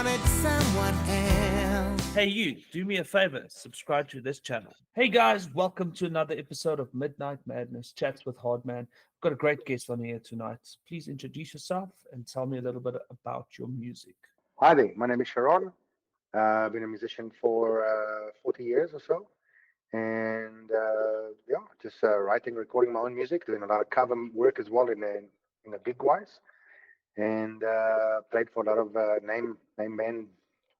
wanted someone else. Hey, you, do me a favor, subscribe to this channel. Hey, guys, welcome to another episode of Midnight Madness Chats with Hardman. I've got a great guest on here tonight. Please introduce yourself and tell me a little bit about your music. Hi there, my name is Sheron. I've been a musician for 40 years or so. And yeah, just writing, recording my own music, doing a lot of cover work as well in a gig wise. And played for a lot of name band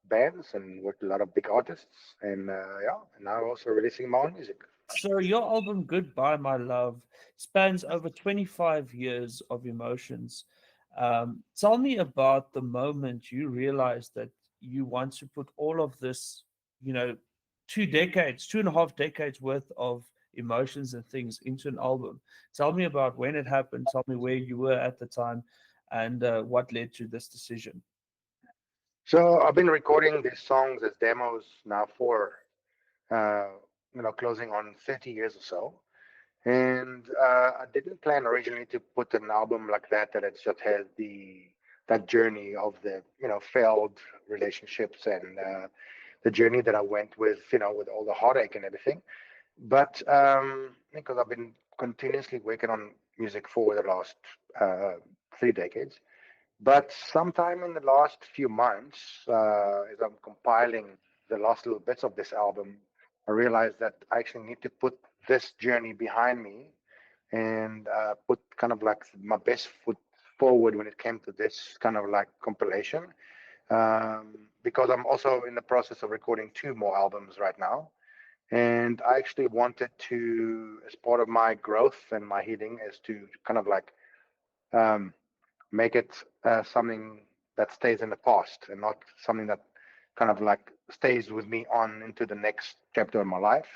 bands and worked with a lot of big artists. And yeah, and now also releasing my own music. So, your album, Goodbye, My Love, spans over 25 years of emotions. Tell me about the moment you realized that you want to put all of this, you know, 2 decades, 2.5 decades worth of emotions and things into an album. Tell me about when it happened. Tell me where you were at the time and what led to this decision. So I've been recording these songs as demos now for uh, closing on 30 years or so. And I didn't plan originally to put an album like that it just has that journey of the failed relationships and the journey that I went with with all the heartache and everything. But because I've been continuously working on music for the last 3 decades. But sometime in the last few months, as I'm compiling the last little bits of this album, I realized that I actually need to put this journey behind me and put kind of like my best foot forward when it came to this kind of like compilation. Because I'm also in the process of recording two more albums right now. And I actually wanted to, as part of my growth and my healing, is to kind of like um, make it something that stays in the past and not something that kind of like stays with me on into the next chapter of my life.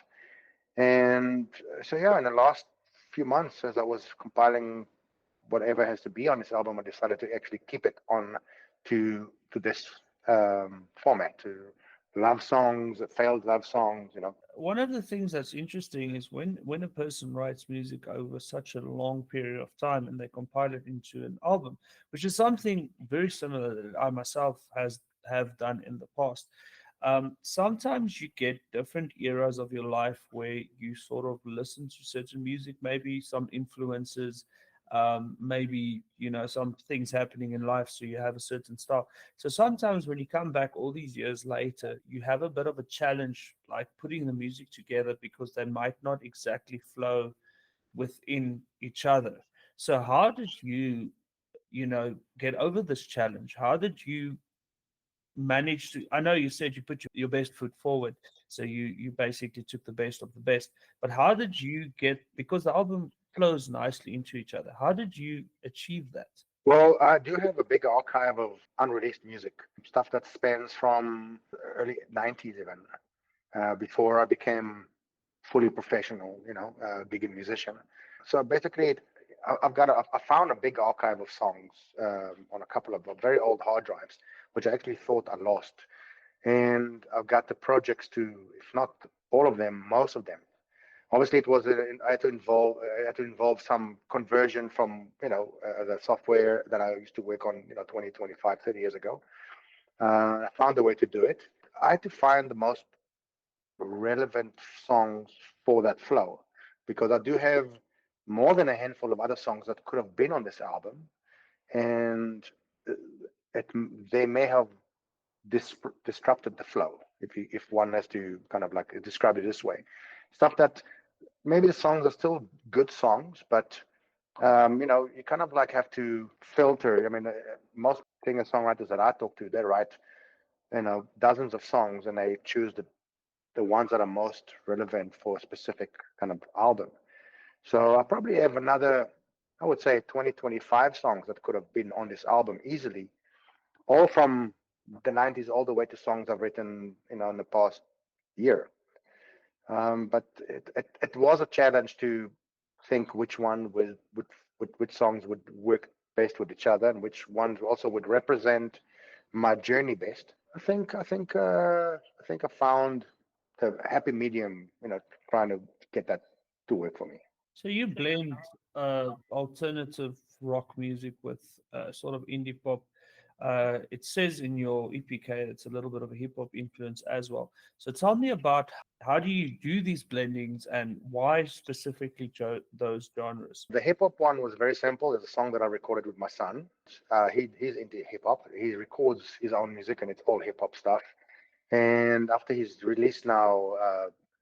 And so, yeah, in the last few months, as I was compiling whatever has to be on this album, I decided to actually keep it on to this format, to love songs, failed love songs. One of the things that's interesting is when a person writes music over such a long period of time and they compile it into an album, which is something very similar that I myself has have done in the past. Sometimes you get different eras of your life where you sort of listen to certain music, maybe some influences, maybe some things happening in life, so you have a certain style. So sometimes when you come back all these years later, you have a bit of a challenge, like putting the music together because they might not exactly flow within each other. So how did you, get over this challenge? How did you manage to? I know you said you put your best foot forward, so you basically took the best of the best. But how did you get, because the album flows nicely into each other? How did you achieve that? Well, I do have a big archive of unreleased music, stuff that spans from early 90s even, before I became fully professional, big musician. So basically, I found a big archive of songs on a couple of very old hard drives, which I actually thought I lost. And I've got the projects to, if not all of them, most of them. Obviously, it was I had to involve some conversion from the software that I used to work on 20, 25, 30 years ago. I found a way to do it. I had to find the most relevant songs for that flow because I do have more than a handful of other songs that could have been on this album, and uh, it they may have disrupted the flow if one has to kind of like describe it this way. Stuff that maybe the songs are still good songs, but you kind of like have to filter. I mean, most singer songwriters that I talk to, they write dozens of songs and they choose the ones that are most relevant for a specific kind of album. So I probably have another, I would say, 20, 25 songs that could have been on this album easily, all from the 90s all the way to songs I've written, in the past year. But it was a challenge to think which one which songs would work best with each other and which ones also would represent my journey best. I think I found the happy medium, trying to get that to work for me. So you blend alternative rock music with sort of indie pop. It says in your EPK it's a little bit of a hip hop influence as well. So tell me about how do you do these blendings and why specifically those genres? The hip hop one was very simple. It's a song that I recorded with my son. He's into hip hop. He records his own music, and it's all hip hop stuff. And after he's released now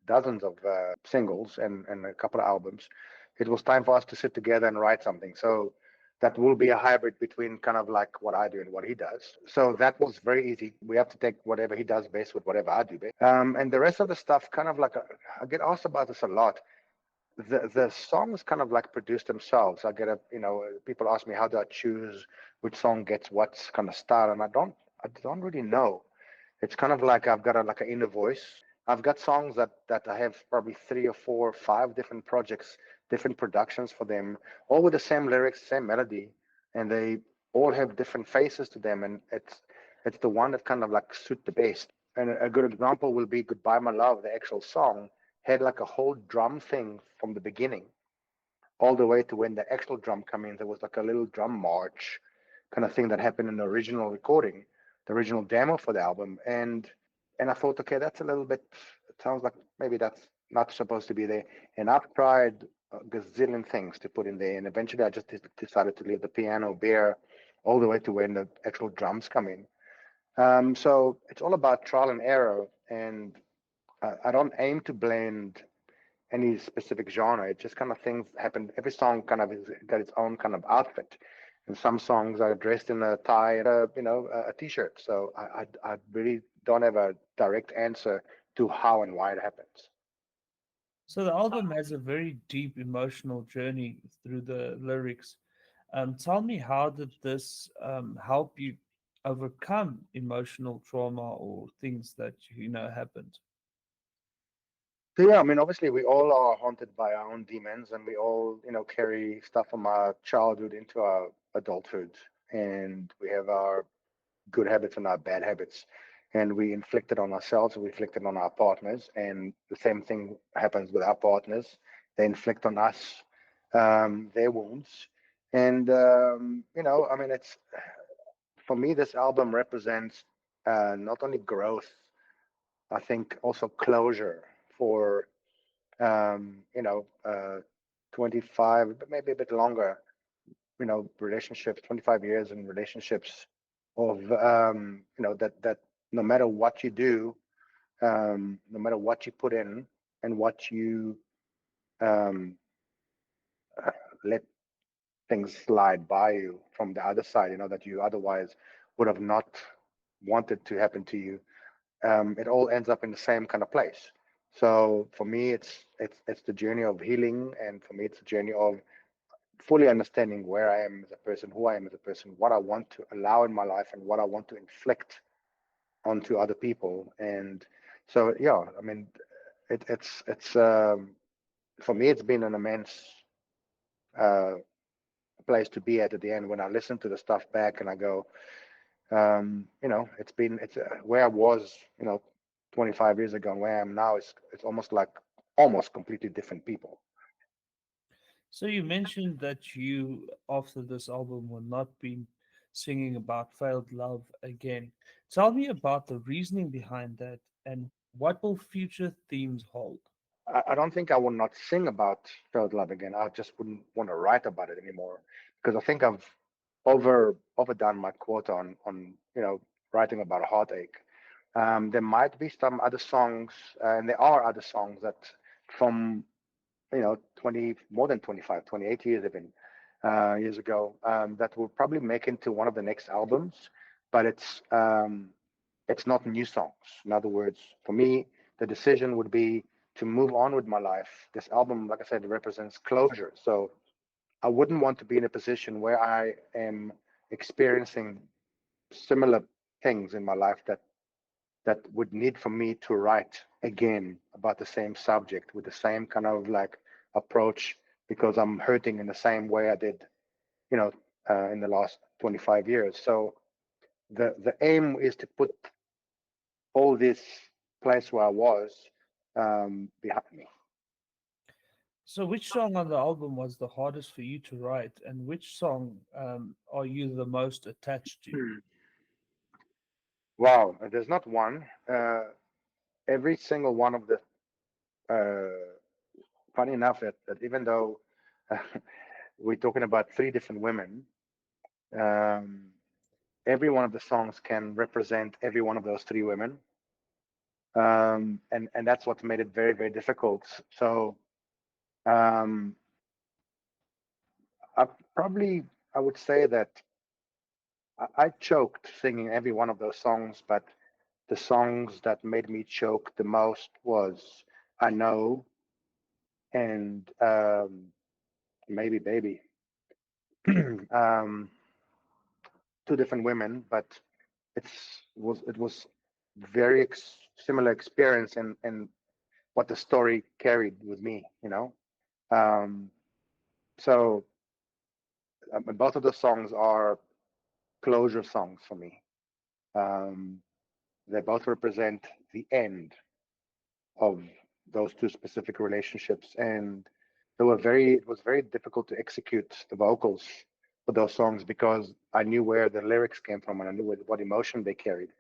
dozens of singles and a couple of albums, it was time for us to sit together and write something. So that will be a hybrid between kind of like what I do and what he does. So that was very easy. We have to take whatever he does best with whatever I do best. And the rest of the stuff, kind of like I get asked about this a lot. The songs kind of like produce themselves. People ask me how do I choose which song gets what kind of style, and I don't really know. It's kind of like I've got like an inner voice. I've got songs that I have probably three or four, or five different projects, different productions for them, all with the same lyrics, same melody, and they all have different faces to them, and it's the one that kind of like suit the best. And a good example will be "Goodbye My Love." The actual song had like a whole drum thing from the beginning all the way to when the actual drum come in. There was like a little drum march kind of thing that happened in the original recording, the original demo for the album. And I thought, okay, that's a little bit. It sounds like maybe that's not supposed to be there. And I've tried a gazillion things to put in there, and eventually I just decided to leave the piano bare all the way to when the actual drums come in. So it's all about trial and error, and I don't aim to blend any specific genre. It just kind of things happen. Every song kind of has got its own kind of outfit, and some songs are dressed in a tie and a t-shirt. So I really don't have a direct answer to how and why it happens. So the album has a very deep emotional journey through the lyrics. Tell me, how did this help you overcome emotional trauma or things that happened? So yeah, I mean, obviously we all are haunted by our own demons, and we all carry stuff from our childhood into our adulthood, and we have our good habits and our bad habits, and we inflict it on ourselves, we inflict it on our partners, and the same thing happens with our partners. They inflict on us their wounds. And I mean, it's for me, this album represents not only growth, I think also closure for um, you know uh, 25, but maybe a bit longer, relationships, 25 years in relationships of that no matter what you do, no matter what you put in and what you um, let things slide by you from the other side, that you otherwise would have not wanted to happen to you. It all ends up in the same kind of place. So for me, it's the journey of healing, and for me, it's a journey of fully understanding where I am as a person, who I am as a person, what I want to allow in my life, and what I want to inflict onto other people. And so, yeah, I mean, it's for me, it's been an immense uh, place to be at the end when I listen to the stuff back and I go, it's where I was, 25 years ago, and where I am now is it's almost like almost completely different people. So you mentioned that you, after this album, will not be singing about failed love again. Tell me about the reasoning behind that and what will future themes hold. I don't think I will not sing about failed love again. I just wouldn't want to write about it anymore because I think I've overdone my quota on writing about heartache. There might be some other songs, and there are other songs that from 20 more than 25, 28 years even years ago, that will probably make into one of the next albums, but it's not new songs. In other words, for me, the decision would be to move on with my life. This album, like I said, represents closure. So I wouldn't want to be in a position where I am experiencing similar things in my life that would need for me to write again about the same subject with the same kind of like approach because I'm hurting in the same way I did, you know, in the last 25 years. So the aim is to put all this place where I was behind me. So, which song on the album was the hardest for you to write, and which song are you the most attached to? Wow, there's not one. Every single one of the funny enough that even though we're talking about three different women, um, every one of the songs can represent every one of those three women, and that's what made it very very difficult. So um, I probably I would say that I choked singing every one of those songs, but the songs that made me choke the most was I Know and maybe Baby. um, two different women, but it was very similar experience in what the story carried with me, you know. Um, so both of the songs are closure songs for me. Um, they both represent the end of those two specific relationships, and it was very difficult to execute the vocals for those songs because I knew where the lyrics came from and I knew what emotion they carried.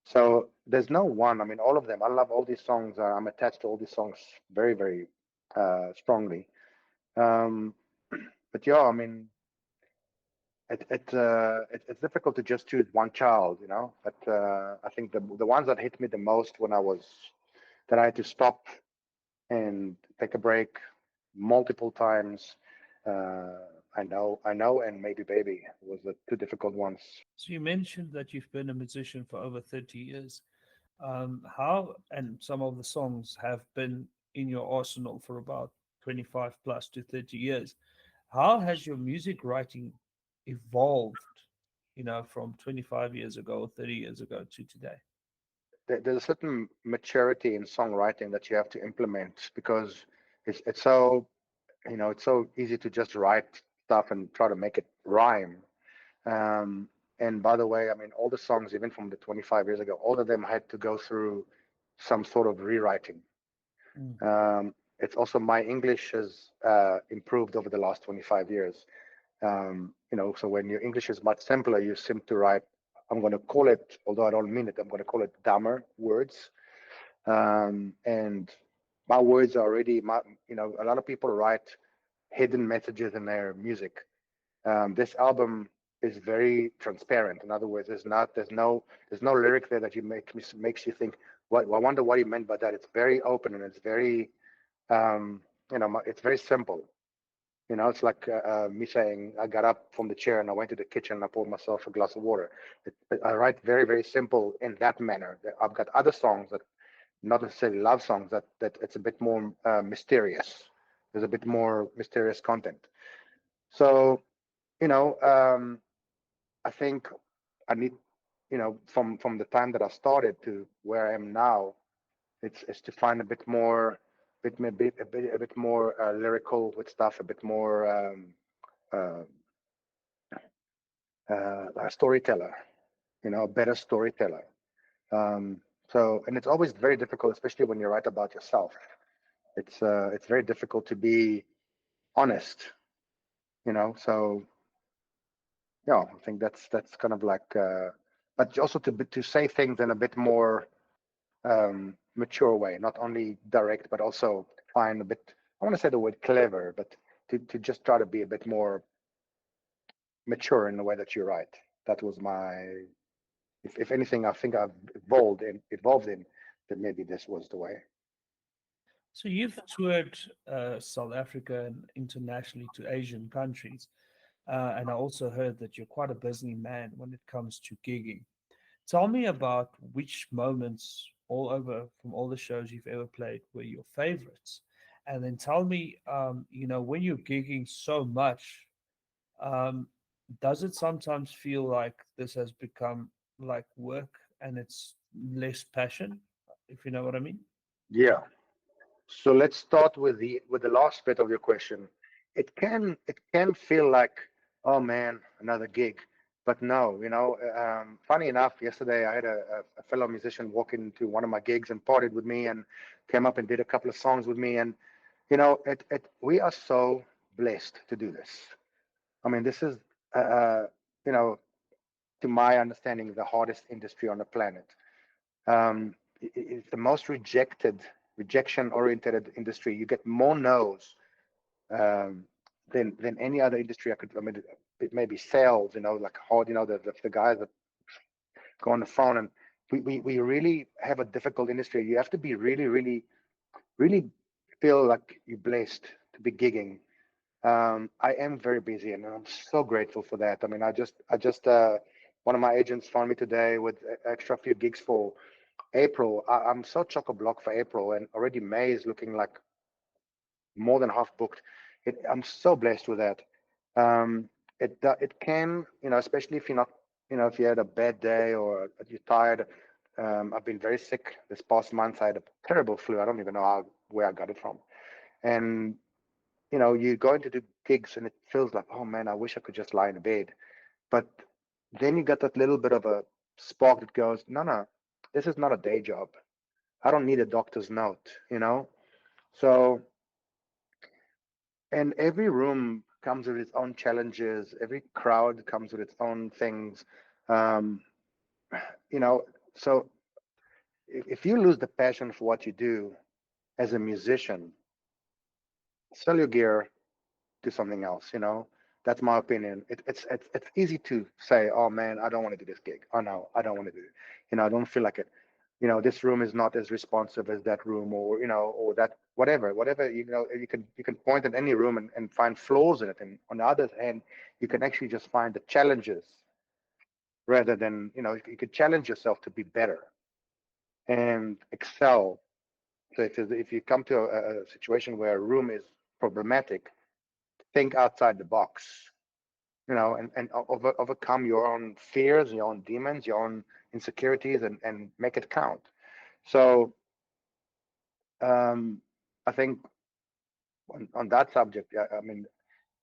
So there's no one. I mean, all of them. I love all these songs. I'm attached to all these songs very, very strongly. Um, but yeah, I mean, it's difficult to just choose one child, you know. But I think the ones that hit me the most when I was that I had to stop and take a break multiple times. I know, and maybe Baby was the two difficult ones. So you mentioned that you've been a musician for over 30 years. How, and some of the songs have been in your arsenal for about 25 plus to 30 years. How has your music writing evolved, from 25 years ago or 30 years ago to today? There's a certain maturity in songwriting that you have to implement because it's so it's so easy to just write stuff and try to make it rhyme. Um, and by the way, I mean all the songs, even from the 25 years ago, all of them had to go through some sort of rewriting. Mm. It's also my English has improved over the last 25 years. So when your English is much simpler, you seem to write. I'm going to call it, although I don't mean it, I'm going to call it dumber words. And my words are already, a lot of people write hidden messages in their music. This album is very transparent. In other words, there's no lyric there that makes you think, what, I wonder what he meant by that. It's very open and it's very, it's very simple. It's like me saying, I got up from the chair and I went to the kitchen and I poured myself a glass of water. I write very, very simple in that manner. I've got other songs that, not necessarily love songs, that it's a bit more mysterious. There's a bit more mysterious content. So, you know, um, I think I need, from the time that I started to where I am now, it's to find a bit more, a bit more lyrical with stuff, a bit more uh, a storyteller, a better storyteller. And it's always very difficult, especially when you write about yourself. It's very difficult to be honest, So yeah, I think that's kind of like, but also to say things in a bit more mature way, not only direct, but also find a bit. I want to say the word clever, but to just try to be a bit more mature in the way that you write. That was my, if anything, I think I've evolved in that maybe this was the way. So you've toured South Africa and internationally to Asian countries. And I also heard that you're quite a busy man when it comes to gigging. Tell me about which moments all over from all the shows you've ever played were your favorites. And then tell me, when you're gigging so much, um, does it sometimes feel like this has become like work and it's less passion, if you know what I mean? Yeah. So let's start with the last bit of your question. It can feel like, oh man, another gig, but no, funny enough, yesterday I had a fellow musician walk into one of my gigs and partied with me and came up and did a couple of songs with me, and we are so blessed to do this. I mean, this is, uh, uh, you know, to my understanding, the hardest industry on the planet. It's the most rejection-oriented industry. You get more no's than any other industry I could. I mean, it may be sales, like hard, the guys that go on the phone, and we really have a difficult industry. You have to be really, really, really feel like you're blessed to be gigging. I am very busy, and I'm so grateful for that. I mean, one of my agents phoned me today with extra few gigs for April. I'm so chock a block for April, and already May is looking like more than half booked. I'm so blessed with that. It can, especially if you're not, if you had a bad day or you're tired. I've been very sick this past month. I had a terrible flu. I don't even know where I got it from. And you go into the gigs and it feels like, oh man, I wish I could just lie in bed. But then you got that little bit of a spark that goes, no, no, this is not a day job. I don't need a doctor's note. So, and every room comes with its own challenges. Every crowd comes with its own things. Um, you know, so if you lose the passion for what you do as a musician, sell your gear, do something else. That's my opinion. It's easy to say, oh man, I don't want to do this gig. Oh no, I don't want to do it. I don't feel like it. This room is not as responsive as that room, or that whatever. You can point at any room and find flaws in it. And on the other hand, you can actually just find the challenges rather than you could challenge yourself to be better and excel. So if you come to a situation where a room is problematic, think outside the box, and overcome your own fears, your own demons, your own insecurities, and make it count. So I think on that subject, I mean,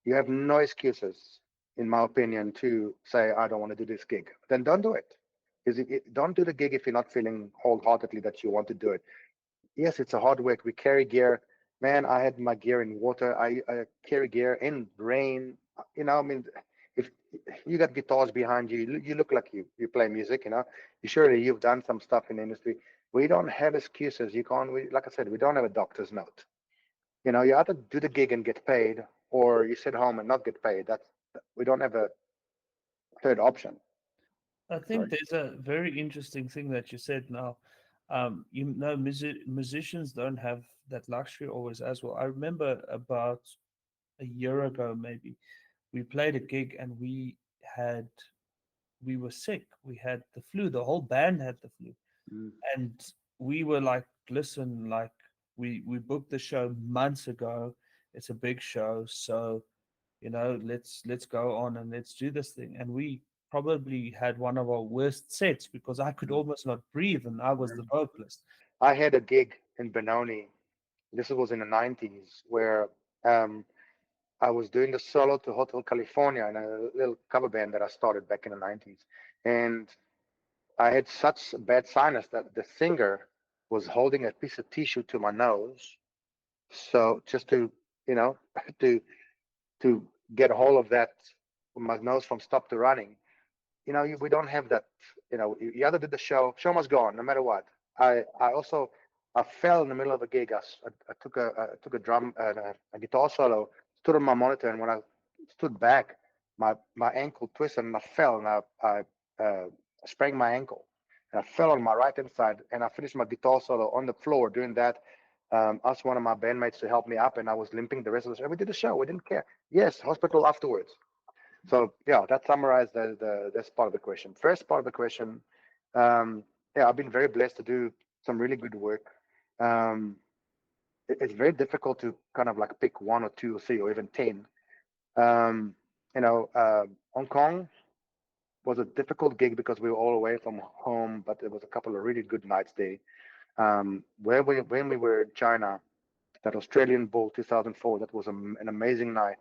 you have no excuses, in my opinion, to say, I don't want to do this gig. Then don't do it. Don't do the gig if you're not feeling wholeheartedly that you want to do it. Yes, it's a hard work. We carry gear. Man, I had my gear in water. I carry gear in rain. I mean, if you got guitars behind you, you look like you play music. You surely you've done some stuff in the industry. We don't have excuses. You can't. Like I said, we don't have a doctor's note. You either do the gig and get paid, or you sit home and not get paid. We don't have a third option. I So, think there's a very interesting thing that you said now. Musicians don't have that luxury always as well. I remember about a year ago, maybe, we played a gig and we were sick. We had the flu. The whole band had the flu, mm, and we were like, listen, like we booked the show months ago. It's a big show, so let's go on and let's do this thing. And we probably had one of our worst sets because I could mm, almost not breathe, and I was the mm. vocalist. I had a gig in Benoni. This was in the 90s, where um, I was doing the solo to Hotel California in a little cover band that I started back in the 90s. And I had such a bad sinus that the singer was holding a piece of tissue to my nose. So just to, you know, to to get a hold of that, my nose from stop to running. We don't have that. You either did the show must go on, no matter what. I also I fell in the middle of a gig. I took a drum, a guitar solo, stood on my monitor, and when I stood back, my ankle twisted and I fell, and I sprained my ankle, and I fell on my right hand side, and I finished my guitar solo on the floor. Doing that, asked one of my bandmates to help me up, and I was limping the rest of the show. We did the show. We didn't care. Yes, hospital afterwards. So yeah, that summarized the this part of the question. First part of the question, yeah, I've been very blessed to do some really good work. Um, it's very difficult to kind of like pick one or two or three or even 10. Um, Hong Kong was a difficult gig because we were all away from home, but there was a couple of really good nights there. When we were in China, that Australian Bull 2004, that was an amazing night.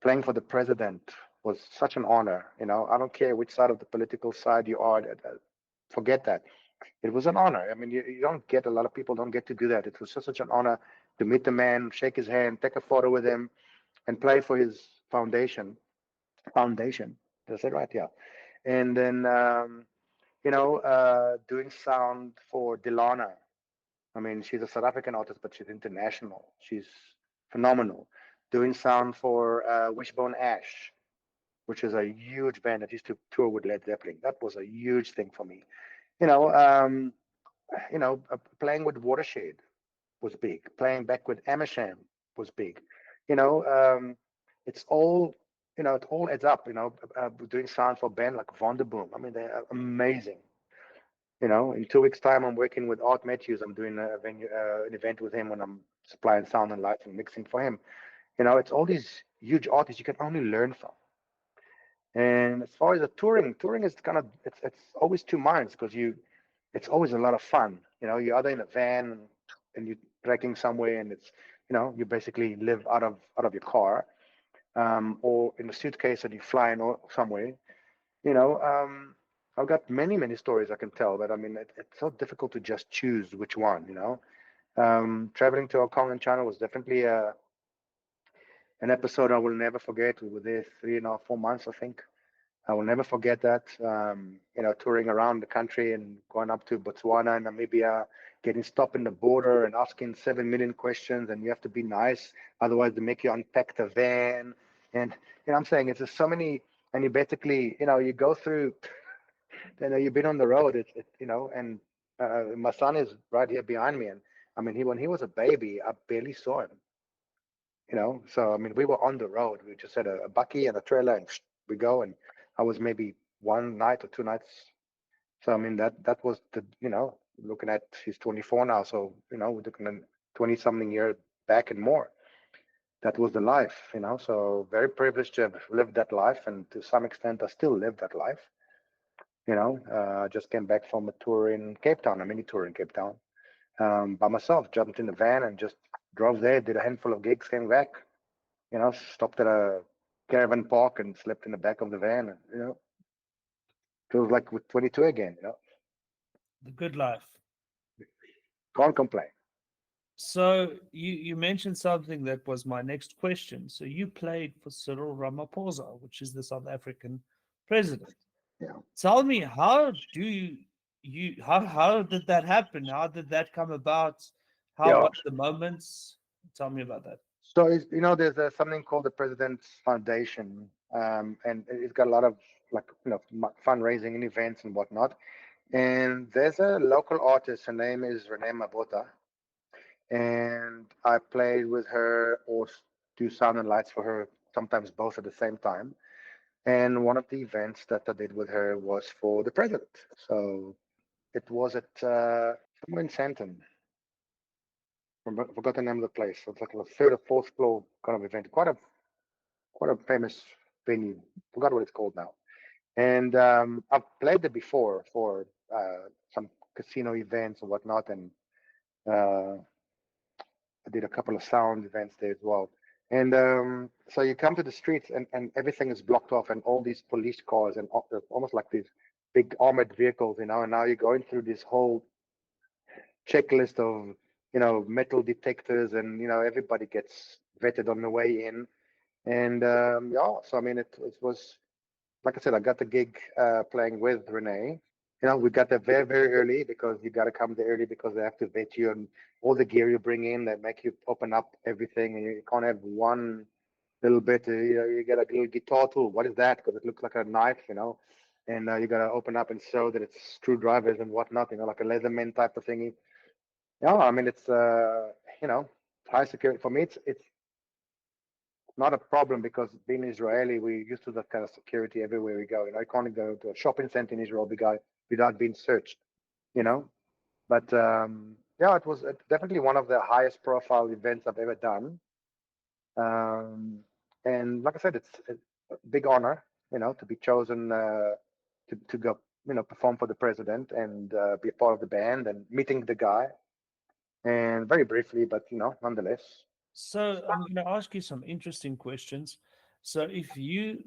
Playing for the president was such an honor. I don't care which side of the political side you are. Forget that. It was an honor. I mean, you don't get, a lot of people don't get to do that. It was just such an honor to meet the man, shake his hand, take a photo with him, and play for his foundation. Foundation. Did I say it right? Yeah. And then doing sound for Delana. I mean, she's a South African artist, but she's international. She's phenomenal. Doing sound for Wishbone Ash, which is a huge band that used to tour with Led Zeppelin. That was a huge thing for me. You know, um, playing with Watershed was big. Playing back with Amersham was big. You know, it's all it all adds up. Doing sound for a band like Vonderboom. I mean, they're amazing. In 2 weeks' time, I'm working with Art Matthews. I'm doing an event with him when I'm supplying sound and lights and mixing for him. It's all these huge artists you can only learn from. And as far as the touring is kind of it's always two minds because it's always a lot of fun. You're either in a van and you're trekking somewhere and it's you basically live out of your car, or in a suitcase and you're flying or somewhere. You know, I've got many stories I can tell, but I mean it's so difficult to just choose which one. Traveling to Hong Kong and China was definitely an episode I will never forget. We were there 3.5, 4 months, I think. I will never forget that. Touring around the country and going up to Botswana and Namibia, getting stopped in the border and asking 7 million questions, and you have to be nice, otherwise they make you unpack the van. And I'm saying it's just so many, and you basically, you go through. You've been on the road. And my son is right here behind me, and I mean, when he was a baby, I barely saw him. So I mean, we were on the road. We just had a bucky and a trailer, and we go. And I was maybe one night or 2 nights. So I mean, that was looking at he's 24 now. So we're looking at 20 something year back and more. That was the life. So very privileged to have lived that life, and to some extent, I still live that life. I just came back from a tour in Cape Town, a mini tour in Cape Town, by myself. Jumped in the van and just drove there. Did a handful of gigs, came back. Stopped at a caravan park and slept in the back of the van. And, feels like with 22 again. The good life. Can't complain. So you mentioned something that was my next question. So you played for Cyril Ramaphosa, which is the South African president. Yeah. Tell me, how do how did that happen? How did that come about? How Yeah. was the moments? Tell me about that. So there's something called the President's Foundation, and it's got a lot of like fundraising and events and whatnot. And there's a local artist. Her name is Renee Mabota, and I played with her or do sound and lights for her, sometimes both at the same time. And one of the events that I did with her was for the president. So it was at somewhere in Santon. I forgot the name of the place. So it's like a third or fourth floor kind of event. Quite a famous venue. Forgot what it's called now. And I've played there before for some casino events and whatnot, and uh, I did a couple of sound events there as well. And so you come to the streets, and everything is blocked off, and all these police cars and almost like these big armored vehicles, and now you're going through this whole checklist of metal detectors, and everybody gets vetted on the way in. And yeah, so I mean, it was like I said, I got the gig playing with Renee. We got there very, very early because you got to come there early because they have to vet you and all the gear you bring in. They make you open up everything, and you can't have one little bit. You get a little guitar tool. What is that? Because it looks like a knife. And you got to open up and show that it's screwdrivers and whatnot. Like a Leatherman type of thingy. Yeah, I mean it's high security for me. It's not a problem because being Israeli, we're used to that kind of security everywhere we go. I can't go to a shopping center in Israel without being searched. You know, but yeah, it was definitely one of the highest profile events I've ever done. Um, and like I said, it's a big honor, to be chosen to go, perform for the president and be a part of the band and meeting the guy. And very briefly, but nonetheless. So I'm going to ask you some interesting questions. So if you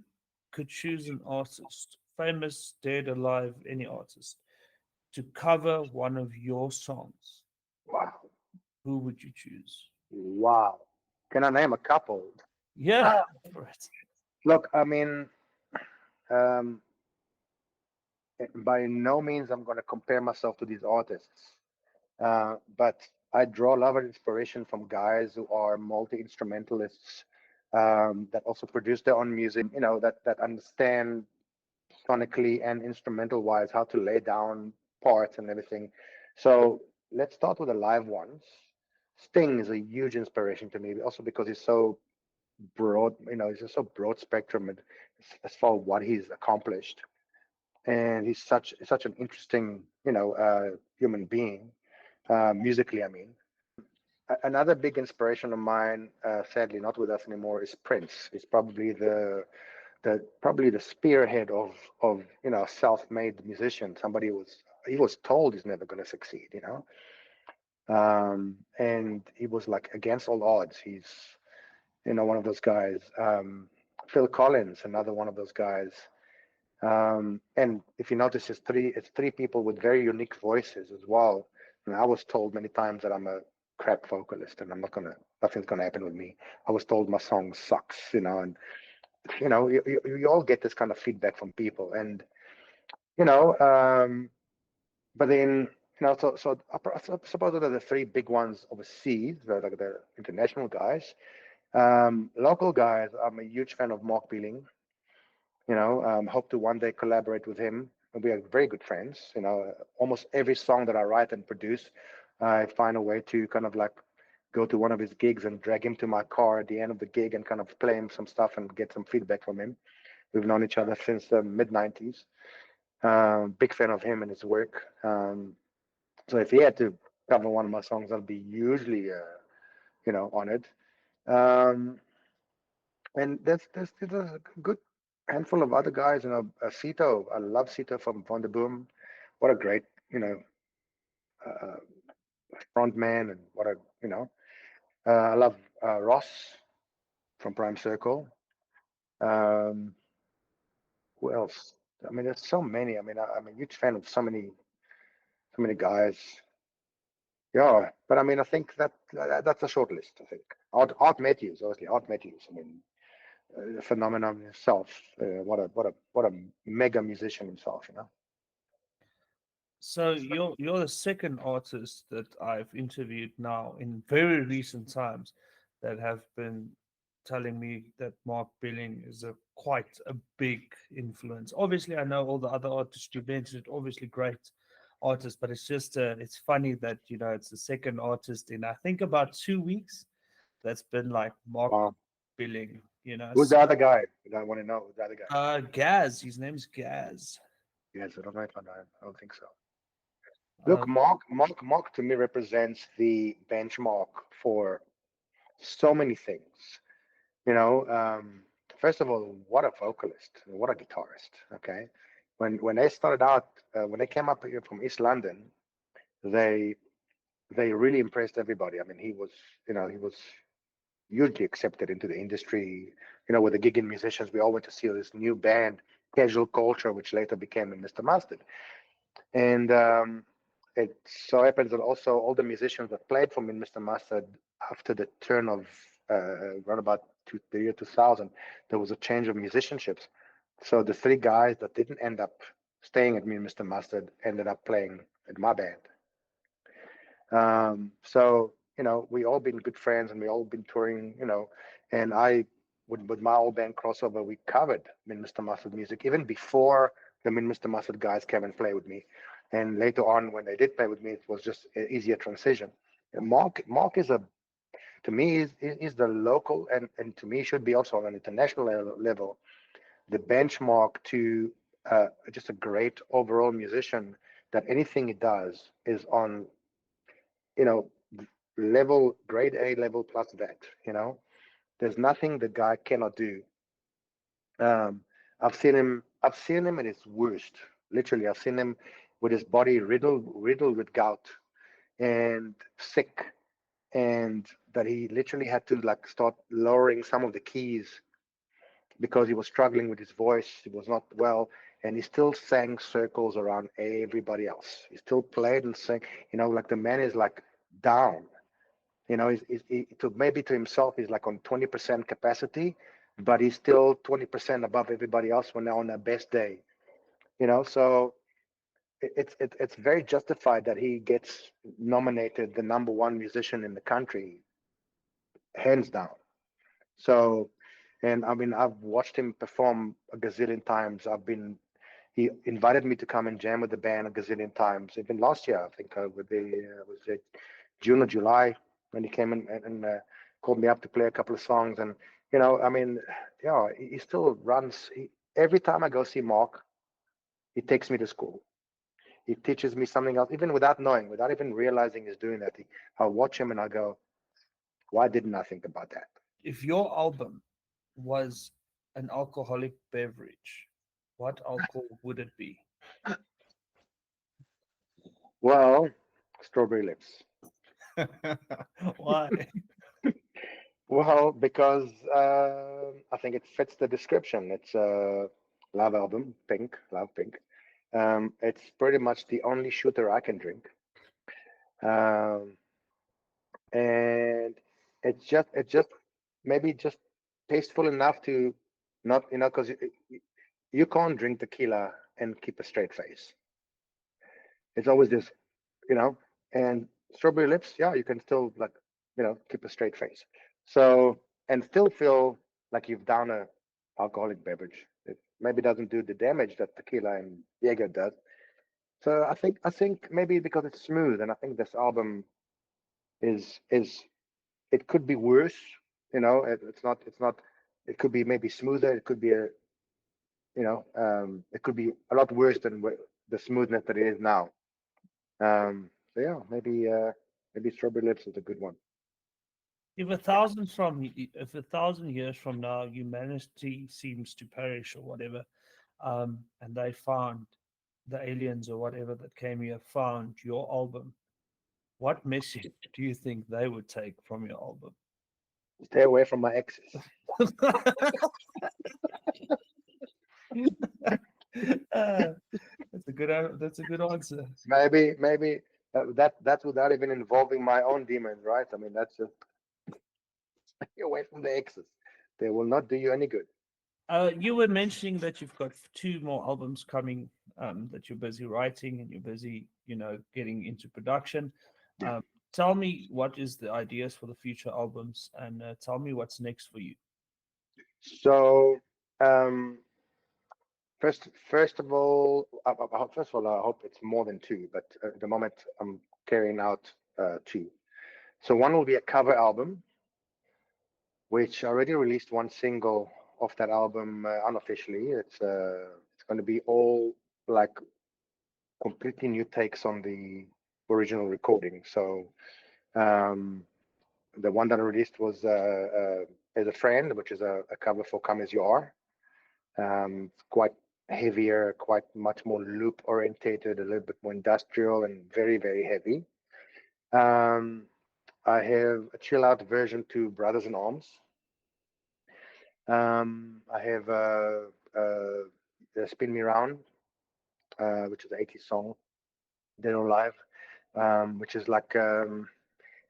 could choose an artist, famous, dead, alive, any artist, to cover one of your songs, Wow. who would you choose? Wow. Can I name a couple? Yeah, Ah, for it. Look, I mean, um, By no means I'm going to compare myself to these artists, but I draw a lot of inspiration from guys who are multi instrumentalists, that also produce their own music. That understand sonically and instrumental wise how to lay down parts and everything. So let's start with the live ones. Sting is a huge inspiration to me, also because he's so broad. He's just so broad spectrum as far as what he's accomplished, and he's such an interesting human being, musically. I mean, another big inspiration of mine, sadly not with us anymore, is Prince. He's probably the spearhead of self-made musician. Somebody he was told he's never going to succeed, and he was like against all odds. He's one of those guys. Phil Collins, another one of those guys. And if you notice, it's three people with very unique voices as well. And I was told many times that I'm a crap vocalist, and nothing's gonna happen with me. I was told my song sucks, and you all get this kind of feedback from people, and you know, um, but then so supposedly the three big ones overseas, like the international guys. Local guys, I'm a huge fan of Mark Beling. Hope to one day collaborate with him. We are very good friends. Almost every song that I write and produce, I find a way to kind of like go to one of his gigs and drag him to my car at the end of the gig and kind of play him some stuff and get some feedback from him. We've known each other since the mid 90s. Big fan of him and his work. So if he had to cover one of my songs, I'd be hugely, honored. Um, and there's a good handful of other guys. Sito, I love Sito from Von der Boom. What a great, uh, front man, and what a, I love Ross from Prime Circle. Um, who else? I mean, there's so many. I mean, I'm a huge fan of so many guys. Yeah, but I mean, I think that's a short list. I think Art Matthews, obviously Art Matthews. I mean, a phenomenon himself. What a mega musician himself. So you're the second artist that I've interviewed now in very recent times that have been telling me that Mark Billing is a quite a big influence. Obviously, I know all the other artists you mentioned, obviously great artists, but it's just it's funny that it's the second artist in I think about 2 weeks that's been like Mark Uh, Billing. who's the other guy? I want to know who's the other guy. Gaz. His name's Gaz. Yes, I don't know if I know. I don't think so. Look, Uh, Mark to me represents the benchmark for so many things. You know, first of all, what a vocalist, what a guitarist. Okay, when they started out, when they came up here from East London, they they really impressed everybody. I mean, he was hugely accepted into the industry. With the gigging musicians, we all went to see this new band, Casual Culture, which later became Mr. Mustard. And it so happens that also all the musicians that played for me in Mr. Mustard after the turn of around about the year 2000, there was a change of musicianships. So the three guys that didn't end up staying at me and Mr. Mustard ended up playing at my band. So we all been good friends and we all been touring. And I with my old band Crossover, we covered Min Mr. Mustard music even before the Min Mr. Mustard guys came and play with me. And later on, when they did play with me, it was just an easier transition. And Mark is to me is the local and to me should be also on an international level the benchmark to just a great overall musician. That anything he does is on you know level grade A level plus that. There's nothing the guy cannot do. um, I've seen him at his worst. Literally, I've seen him with his body riddled with gout and sick, and that he literally had to like start lowering some of the keys because he was struggling with his voice. He was not well, and he still sang circles around everybody else. He still played and sang. Like the man is like down. Maybe to himself he's like on 20% capacity, but he's still 20% above everybody else when they're on their best day. So it's very justified that he gets nominated the number one musician in the country, hands down. So, and I mean, I've watched him perform a gazillion times. He invited me to come and jam with the band a gazillion times. Even last year, I think, with the was it June or July, when he came in and called me up to play a couple of songs. And I mean, yeah, he still runs. Every time I go see Mark, he takes me to school. He teaches me something else, even without knowing, without even realizing he's doing that. I'll watch him and I go, why didn't I think about that? If your album was an alcoholic beverage, what alcohol would it be? Well, Strawberry Lips. Why? Well, because I think it fits the description. It's a love album, pink, love pink. It's pretty much the only shooter I can drink. Um, and it's just maybe just tasteful enough to not because you can't drink tequila and keep a straight face. It's always this, you know and Strawberry Lips, yeah, you can still, like, keep a straight face, so, and still feel like you've down a alcoholic beverage. It maybe doesn't do the damage that tequila and Jaeger does. So I think maybe because it's smooth, and I think this album is it could be worse. It's not. It could be maybe smoother. It could be it could be a lot worse than the smoothness that it is now. So yeah, maybe Strawberry Lips is a good one. If 1,000 years from now humanity seems to perish or whatever, and they found the aliens or whatever that came here found your album, what message do you think they would take from your album? Stay away from my exes. Uh, that's a good answer. Maybe that's without even involving my own demons, right? I mean, that's just stay away from the exes. They will not do you any good. You were mentioning that you've got two more albums coming, that you're busy writing and you're busy, getting into production. Yeah. Tell me what is the ideas for the future albums, and tell me what's next for you. So, um, first of all, I hope it's more than two, but at the moment I'm carrying out two. So one will be a cover album, which I already released one single of that album unofficially. It's going to be all like completely new takes on the original recording. So um, the one that I released was "As a Friend," which is a cover for "Come As You Are." It's quite heavier, quite much more loop orientated, a little bit more industrial, and very, very heavy. Um, I have a chill out version to "Brothers in Arms." I have "Spin Me Round," which is an 80s song, Dead or Alive, which is like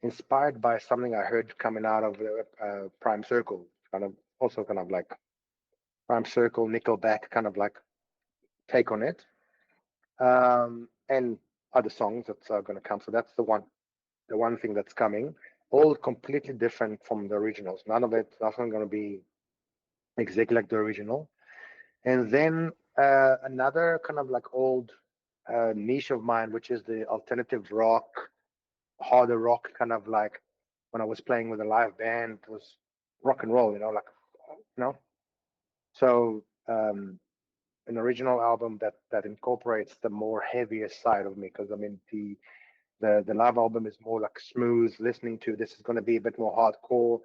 inspired by something I heard coming out of the Prime Circle, kind of like Prime Circle, Nickelback, kind of like take on it, and other songs that are going to come. So that's the one thing that's coming. All completely different from the originals. Nothing going to be exactly like the original. And then another kind of like old niche of mine, which is the alternative rock, harder rock, kind of like when I was playing with a live band, it was rock and roll, you know. So an original album that incorporates the more heavier side of me, because I mean the live album is more like smooth listening to. This is going to be a bit more hardcore.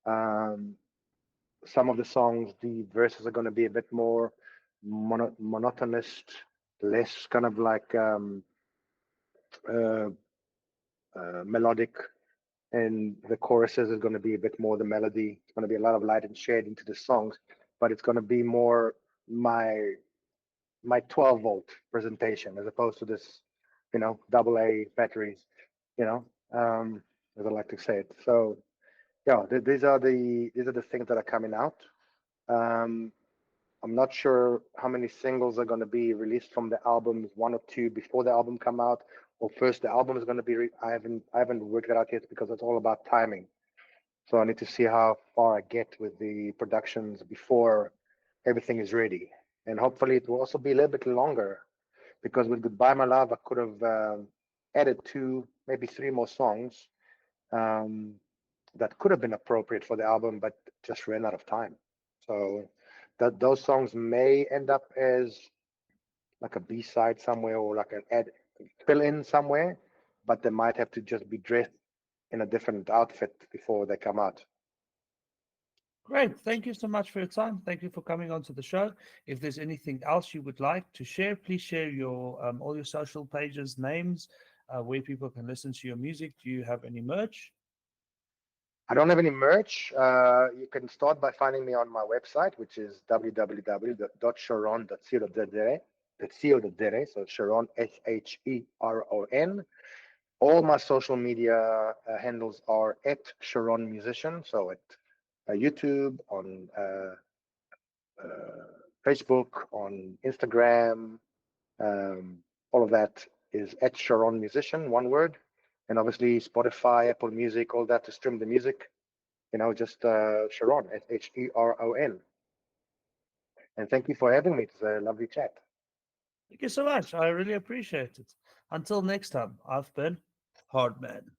Um, some of the songs, the verses are going to be a bit more monotonous, less kind of like uh, melodic, and the choruses is going to be a bit more the melody. It's going to be a lot of light and shade into the songs, but it's going to be more my 12-volt presentation as opposed to this, double A batteries, you know, as I like to say it. So yeah, these are the things that are coming out. Um, I'm not sure how many singles are going to be released from the album, one or two before the album come out, or first the album is going to be. I haven't worked that out yet because it's all about timing. So I need to see how far I get with the productions before everything is ready, and hopefully it will also be a little bit longer because with Goodbye My Love I could have added two, maybe three more songs um, that could have been appropriate for the album, but just ran out of time. So that those songs may end up as like a B side somewhere or like an ad fill in somewhere, but they might have to just be dressed in a different outfit before they come out. Great. Thank you so much for your time. Thank you for coming on to the show. If there's anything else you would like to share, please share your all your social pages, names, where people can listen to your music. Do you have any merch? I don't have any merch. You can start by finding me on my website, which is www.sheron.co.za. So Sheron, Sheron. All my social media handles are at Sheron Musician. So at YouTube, on Facebook, on Instagram, um, all of that is at Sheron Musician, one word. And obviously Spotify, Apple Music, all that to stream the music. Just Sheron, Sheron. And thank you for having me. It's a lovely chat. Thank you so much. I really appreciate it. Until next time, I've been Hardman.